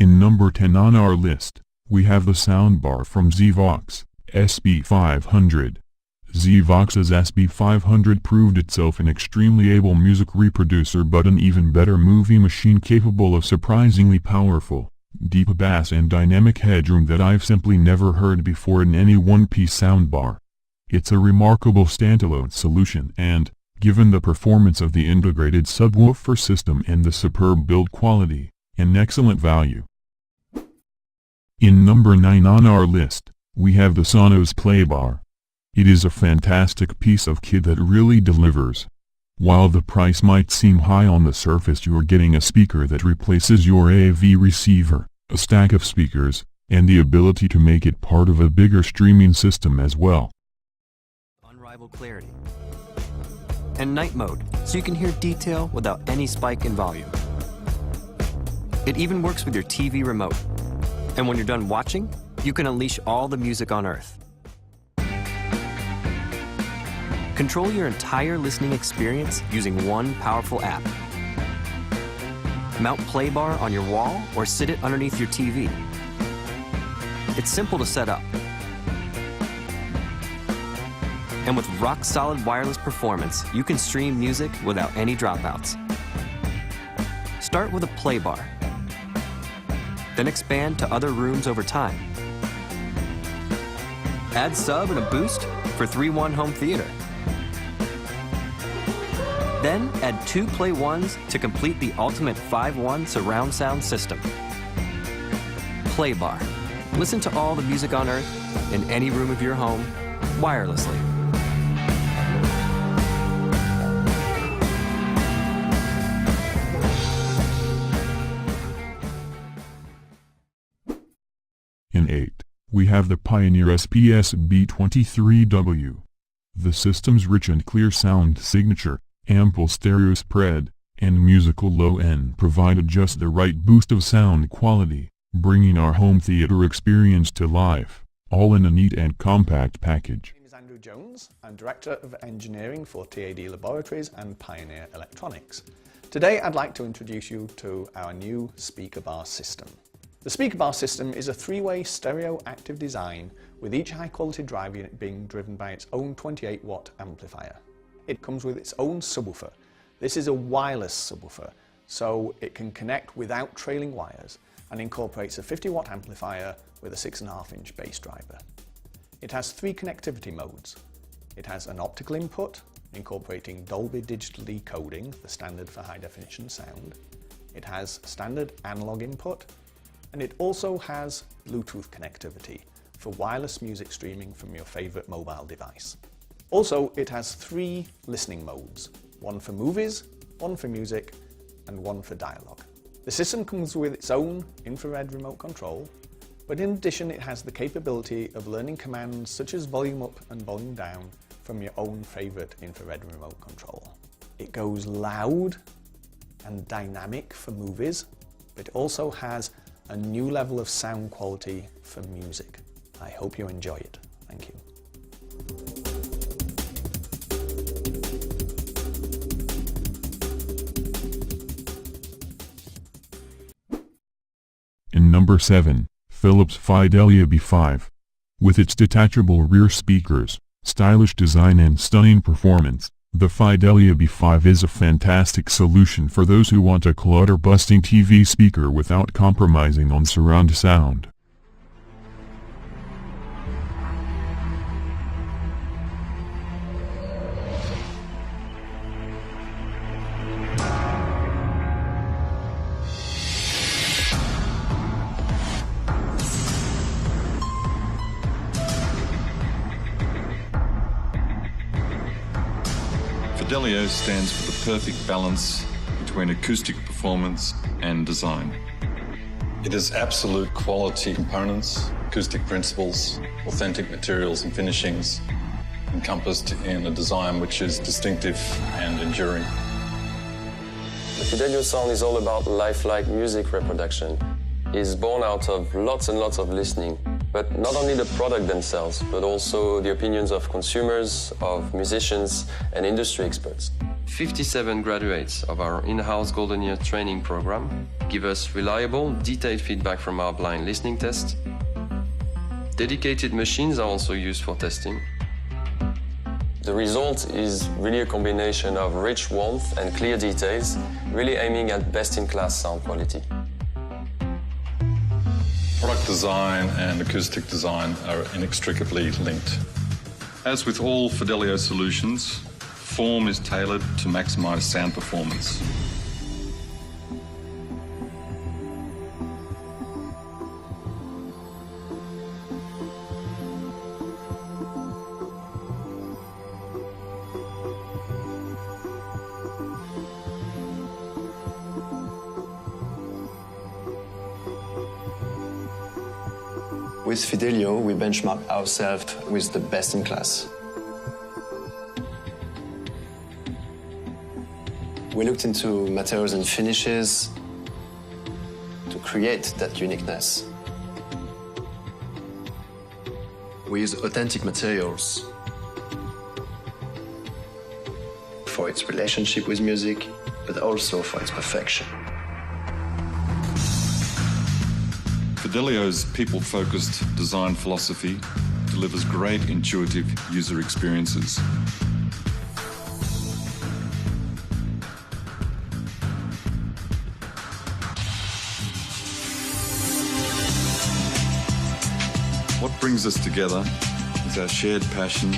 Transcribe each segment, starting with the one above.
In number 10 on our list, we have the soundbar from ZVOX, SB500. ZVOX's SB500 proved itself an extremely able music reproducer but an even better movie machine capable of surprisingly powerful, deep bass and dynamic headroom that I've simply never heard before in any one-piece soundbar. It's a remarkable standalone solution and, given the performance of the integrated subwoofer system and the superb build quality, an excellent value. In number 9 on our list, we have the Sonos PLAYBAR. It is a fantastic piece of kit that really delivers. While the price might seem high on the surface, you're getting a speaker that replaces your AV receiver, a stack of speakers, and the ability to make it part of a bigger streaming system as well. Unrivaled clarity. And night mode, so you can hear detail without any spike in volume. It even works with your TV remote. And when you're done watching, you can unleash all the music on Earth. Control your entire listening experience using one powerful app. Mount PLAYBAR on your wall or sit it underneath your TV. It's simple to set up. And with rock-solid wireless performance, you can stream music without any dropouts. Start with a PLAYBAR, then expand to other rooms over time. Add sub and a boost for 3-1 home theater. Then add 2 Play 1s to complete the ultimate 5-1 surround sound system. PLAYBAR. Listen to all the music on Earth in any room of your home, wirelessly. In 8, we have the Pioneer SPSB23W. The system's rich and clear sound signature, ample stereo spread, and musical low-end provided just the right boost of sound quality, bringing our home theater experience to life, all in a neat and compact package. My name is Andrew Jones. I'm Director of Engineering for TAD Laboratories and Pioneer Electronics. Today I'd like to introduce you to our new speaker bar system. The speaker bar system is a 3-way stereo active design with each high-quality drive unit being driven by its own 28-watt amplifier. It comes with its own subwoofer. This is a wireless subwoofer, so it can connect without trailing wires and incorporates a 50-watt amplifier with a 6.5-inch bass driver. It has 3 connectivity modes. It has an optical input, incorporating Dolby Digital Decoding, the standard for high-definition sound. It has standard analog input, and it also has Bluetooth connectivity for wireless music streaming from your favorite mobile device. Also, it has 3 listening modes, one for movies, one for music, and one for dialogue. The system comes with its own infrared remote control, but in addition it has the capability of learning commands such as volume up and volume down from your own favorite infrared remote control. It goes loud and dynamic for movies, but it also has a new level of sound quality for music. I hope you enjoy it. Thank you. In number 7, Philips Fidelio B5. With its detachable rear speakers, stylish design and stunning performance, the Fidelio B5 is a fantastic solution for those who want a clutter-busting TV speaker without compromising on surround sound. Fidelio stands for the perfect balance between acoustic performance and design. It has absolute quality components, acoustic principles, authentic materials and finishings, encompassed in a design which is distinctive and enduring. The Fidelio sound is all about lifelike music reproduction. It's born out of lots and lots of listening, but not only the product themselves, but also the opinions of consumers, of musicians and industry experts. 57 graduates of our in-house Golden Year training program give us reliable, detailed feedback from our blind listening test. Dedicated machines are also used for testing. The result is really a combination of rich warmth and clear details, really aiming at best-in-class sound quality. Product design and acoustic design are inextricably linked. As with all Fidelio solutions, form is tailored to maximize sound performance. With Fidelio, we benchmark ourselves with the best in class. We looked into materials and finishes to create that uniqueness. We use authentic materials for its relationship with music, but also for its perfection. Fidelio's people-focused design philosophy delivers great intuitive user experiences. What brings us together is our shared passion,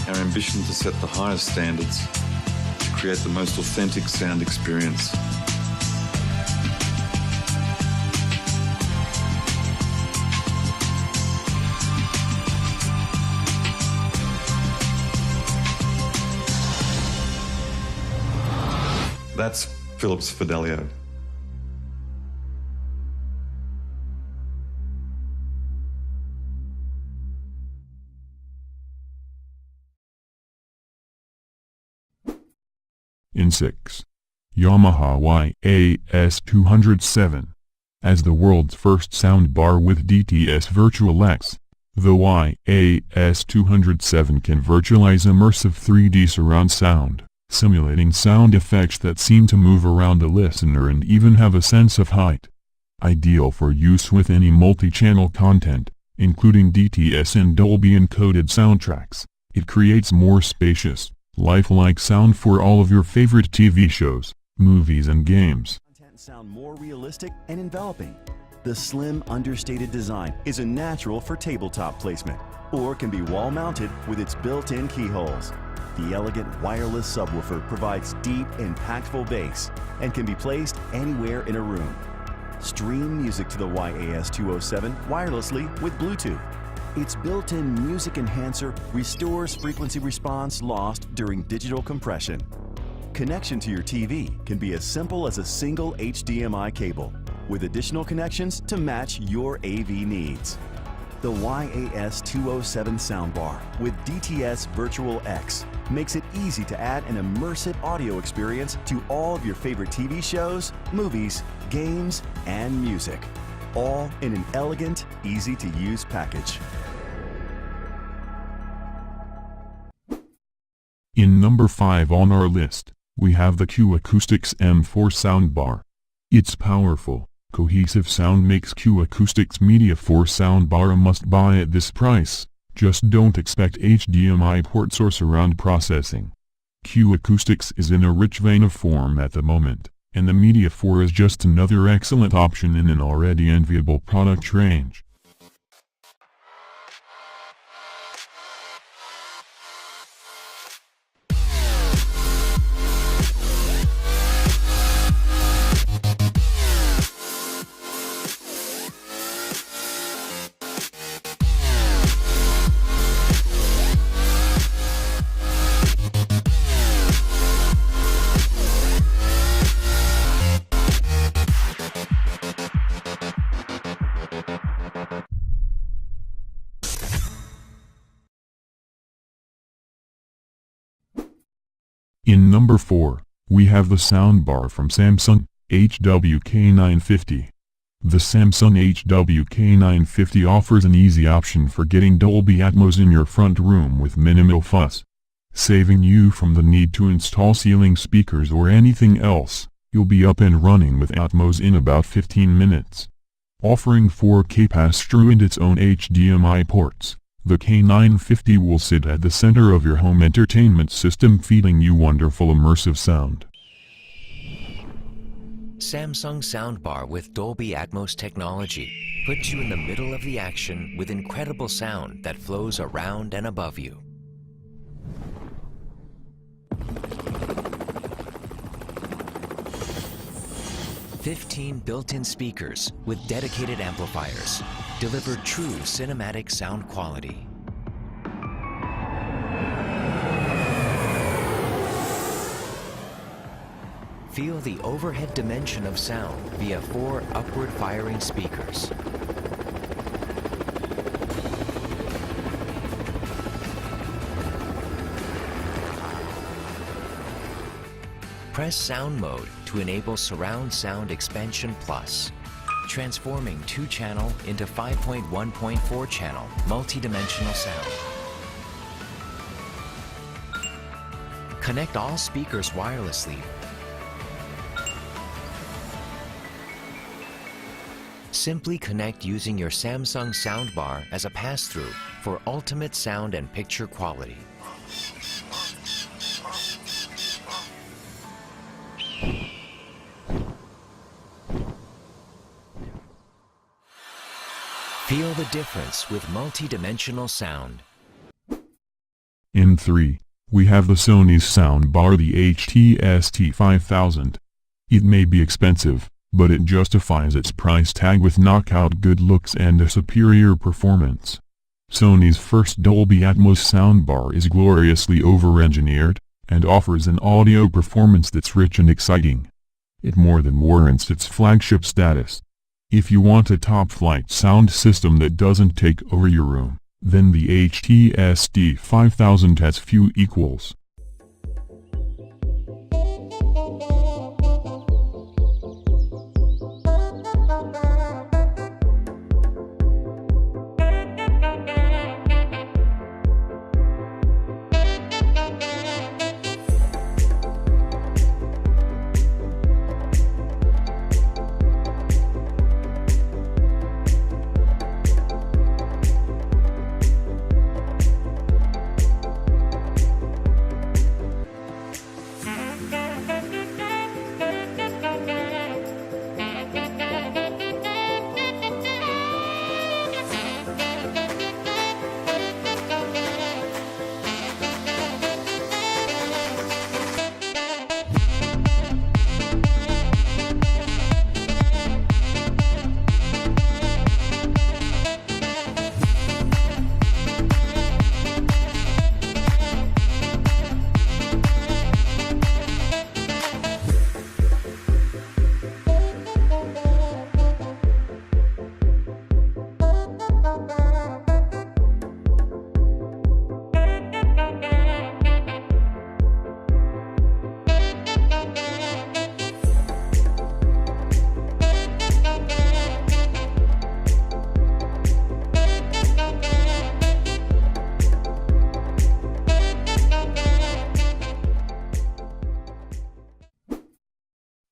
our ambition to set the highest standards to create the most authentic sound experience. That's Philips Fidelio. In 6. Yamaha YAS207. As the world's first soundbar with DTS Virtual X, the YAS207 can virtualize immersive 3D surround sound, simulating sound effects that seem to move around the listener and even have a sense of height. Ideal for use with any multi-channel content, including DTS and Dolby encoded soundtracks, it creates more spacious, lifelike sound for all of your favorite TV shows, movies and games. Content sound more realistic and enveloping. The slim, understated design is a natural for tabletop placement, or can be wall-mounted with its built-in keyholes. The elegant wireless subwoofer provides deep, impactful bass and can be placed anywhere in a room. Stream music to the YAS207 wirelessly with Bluetooth. Its built-in music enhancer restores frequency response lost during digital compression. Connection to your TV can be as simple as a single HDMI cable, with additional connections to match your AV needs. The YAS207 soundbar with DTS Virtual X makes it easy to add an immersive audio experience to all of your favorite TV shows, movies, games, and music, all in an elegant, easy-to-use package. In number 5 on our list, we have the Q Acoustics M4 soundbar. Its powerful, cohesive sound makes Q Acoustics Media 4 soundbar a must-buy at this price. Just don't expect HDMI ports or surround processing. Q Acoustics is in a rich vein of form at the moment, and the Media 4 is just another excellent option in an already enviable product range. In number 4, we have the soundbar from Samsung, HWK950. The Samsung HWK950 offers an easy option for getting Dolby Atmos in your front room with minimal fuss. saving you from the need to install ceiling speakers or anything else. You'll be up and running with Atmos in about 15 minutes. Offering 4K pass-through and its own HDMI ports, the K950 will sit at the center of your home entertainment system, feeding you wonderful immersive sound. Samsung Soundbar with Dolby Atmos technology puts you in the middle of the action with incredible sound that flows around and above you. "15 built-in speakers with dedicated amplifiers deliver true cinematic sound quality. Feel the overhead dimension of sound via 4 upward-firing speakers. Press Sound Mode to enable Surround Sound Expansion Plus, transforming 2-channel into 5.1.4-channel multi-dimensional sound. Connect all speakers wirelessly. Simply connect using your Samsung Soundbar as a pass-through for ultimate sound and picture quality. Feel the difference with multi-dimensional sound. In 3, we have the Sony's soundbar, the HT-ST5000. It may be expensive, but it justifies its price tag with knockout good looks and a superior performance. Sony's first Dolby Atmos soundbar is gloriously over-engineered, and offers an audio performance that's rich and exciting. It more than warrants its flagship status. If you want a top-flight sound system that doesn't take over your room, then the HT-ST5000 has few equals.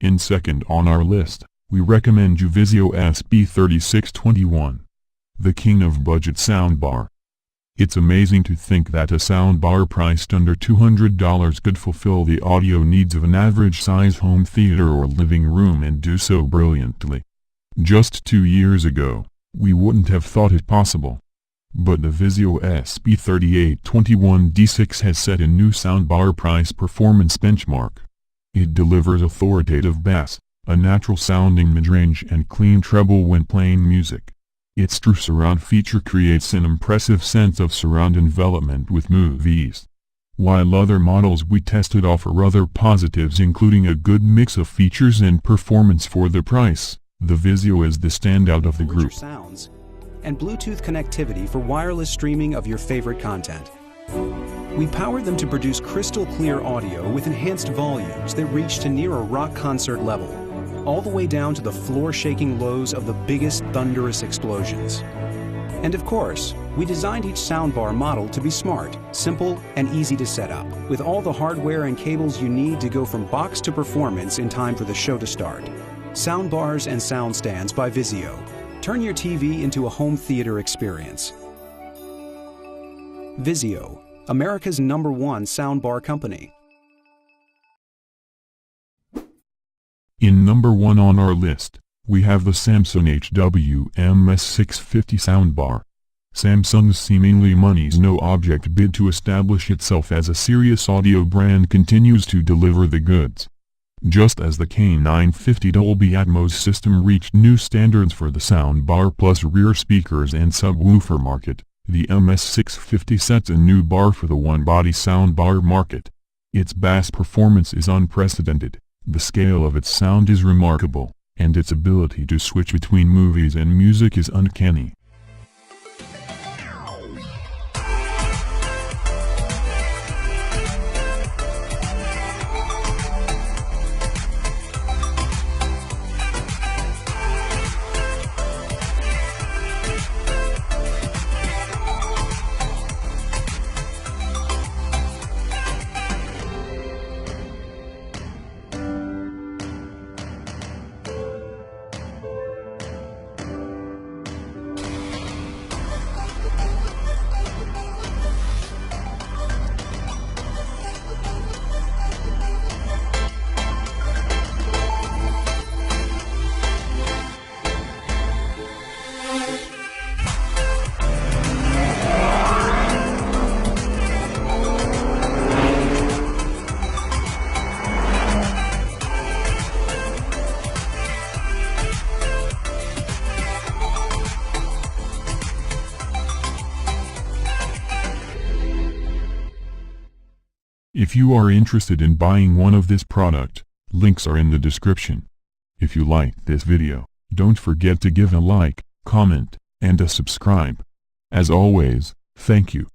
In second on our list, we recommend you Vizio SB3621, the king of budget soundbar. It's amazing to think that a soundbar priced under $200 could fulfill the audio needs of an average-size home theater or living room and do so brilliantly. Just 2 years ago, we wouldn't have thought it possible. But the Vizio SB3821D6 has set a new soundbar price performance benchmark. It delivers authoritative bass, a natural-sounding mid-range and clean treble when playing music. Its true surround feature creates an impressive sense of surround envelopment with movies. While other models we tested offer other positives including a good mix of features and performance for the price, the Vizio is the standout of the group. Sounds and Bluetooth connectivity for wireless streaming of your favorite content. We powered them to produce crystal clear audio with enhanced volumes that reach to near a rock concert level, all the way down to the floor-shaking lows of the biggest thunderous explosions. And of course, we designed each soundbar model to be smart, simple, and easy to set up, with all the hardware and cables you need to go from box to performance in time for the show to start. Soundbars and Sound Stands by Vizio. Turn your TV into a home theater experience. Vizio, America's #1 soundbar company. In number 1 on our list, we have the Samsung HWMS650 soundbar. Samsung's seemingly money's-no-object bid to establish itself as a serious audio brand continues to deliver the goods. Just as the K950 Dolby Atmos system reached new standards for the soundbar plus rear speakers and subwoofer market, the MS650 sets a new bar for the one-body soundbar market. Its bass performance is unprecedented, the scale of its sound is remarkable, and its ability to switch between movies and music is uncanny. If you are interested in buying one of this product, links are in the description. If you liked this video, don't forget to give a like, comment, and a subscribe. As always, thank you.